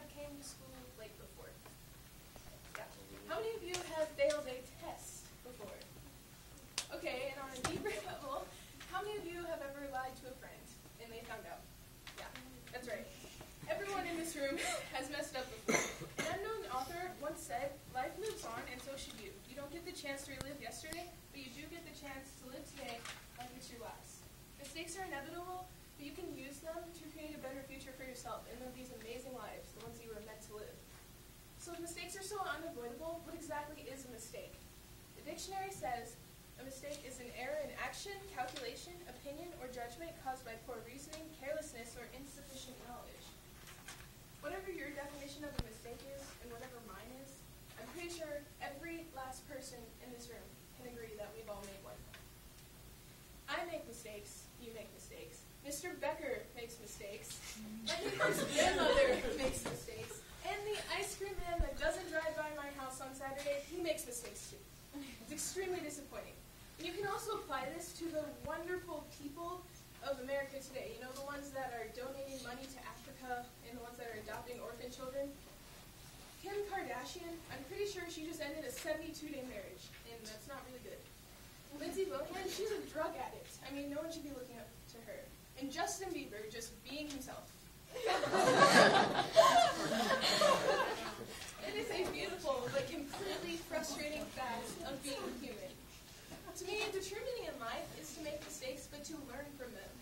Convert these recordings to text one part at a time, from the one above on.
have came to school late before? Yeah. How many of you have failed a test before? Okay, and on a deeper level, how many of you have ever lied to a friend and they found out? Yeah, that's right. Everyone in this room has messed up before. An unknown author once said, life moves on and so should you. You don't get the chance to relive yesterday, but you do get the chance to live today like it's your last. Mistakes are inevitable, but you can use them to create a better future for yourself and live these amazing lives, the ones you were meant to live. So if mistakes are so unavoidable, what exactly is a mistake? The dictionary says, a mistake is an error in action, calculation, opinion, or judgment caused by poor reasoning, carelessness, or insufficient knowledge. Whatever your definition of a mistake is, and whatever mine is, I'm pretty sure every last person in this room can agree that we've all made one. I make mistakes, you make mistakes. Mr. Becker makes mistakes. My neighbor's grandmother makes mistakes. And the ice cream man that doesn't drive by my house on Saturday, he makes mistakes too. It's extremely disappointing. And you can also apply this to the wonderful people of America today. You know, the ones that are donating money to Africa and the ones that are adopting orphan children. Kim Kardashian, I'm pretty sure she just ended a 72-day marriage, and that's not really good. Lindsay Lohan, she's a drug addict. I mean, no one should be looking up to her. And Justin Bieber, just being himself. It is a beautiful but completely frustrating fact of being human. To me, the true meaning in life is to make mistakes, but to learn from them.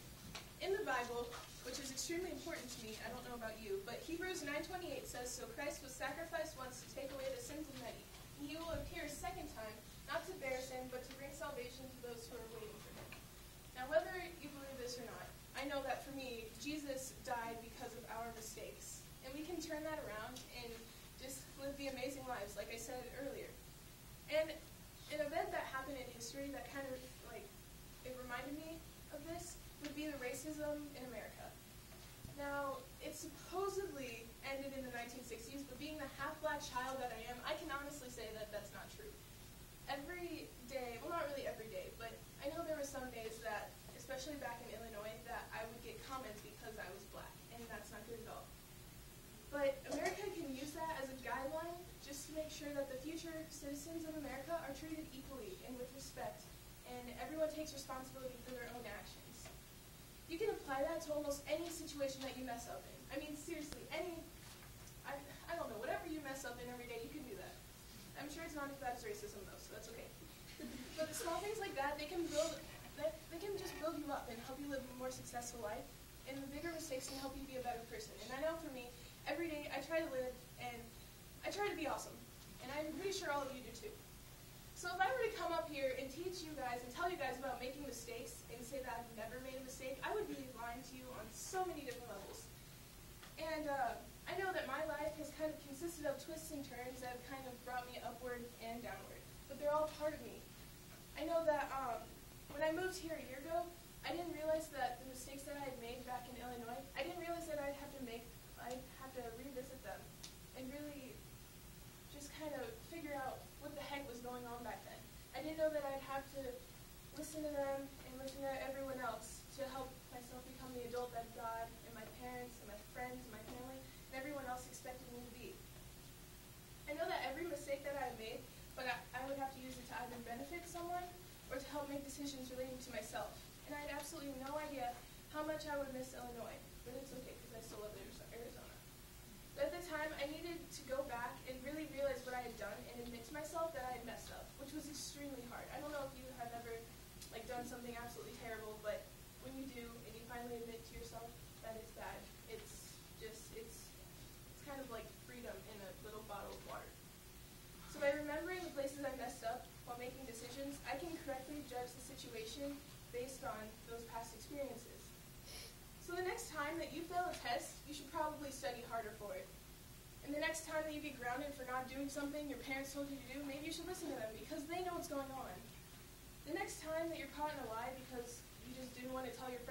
In the Bible, which is extremely important to me, I don't know about you, but Hebrews 9:28 says, so Christ was sacrificed once to take away the sins of many. And he will appear a second time, not to bear sin, but to bring salvation to those who are waiting for him. Now, whether you believe this or not, I know that for me, Jesus died because of our mistakes. And we can turn that around and just live the amazing lives, like I said earlier. And an event that happened in history that kind of, it reminded me of this would be the racism in America. Now, it supposedly ended in the 1960s, but being the half-black child that I am, I can honestly say that that's not true. Every day, well, not really every day, but I know there were some days that, especially back in Illinois, that I would get comments because I was black, and that's not good at all. But America can use that as a guideline just to make sure that the future citizens of America are treated equally and with respect, and everyone takes responsibility for their own actions. You can apply that to almost any situation that you mess up in. I mean, seriously, I don't know, whatever you mess up in every day, you can do that. I'm sure it's not as bad as racism, though, so that's okay. But the small things like that, they can just build you up and help you live a more successful life, and the bigger mistakes can help you be a better person. And I know for me, every day I try to live, and I try to be awesome. And I'm pretty sure all of you do too. So if I were to come up here and teach you guys and tell you guys about making mistakes and say that I've never made a mistake, I would be lying to you on so many different levels. And I know that my life has kind of consisted of twists and turns that have kind of brought me upward and downward. But they're all part of me. I know that when I moved here a year ago, I didn't realize that the mistakes that I had made back in Illinois, I didn't realize that I'd have to revisit them and really just kind of figure out what the heck was going on back then. I didn't know that I'd have to listen to them and listen to everyone else to help myself become the adult that God and my parents and my friends and my family and everyone else expected me to be. I know that every mistake that I made, but I would have to use it to either benefit someone or to help make decisions relating to myself. And I had absolutely no idea how much I would miss Illinois, but it's okay because I still love Arizona. But at the time, I needed to go back and really realize what I had done and admit to myself that I had messed up, which was extremely hard. I don't know if you have ever done something absolutely terrible, but when you do and you finally admit to yourself that it's bad, it's kind of like freedom in a little bottle of water. So by remembering the places I messed up while making decisions, I can correctly judge the situation based on those past experiences. So the next time that you fail a test, you should probably study harder for it. And the next time that you get grounded for not doing something your parents told you to do, maybe you should listen to them because they know what's going on. The next time that you're caught in a lie because you just didn't want to tell your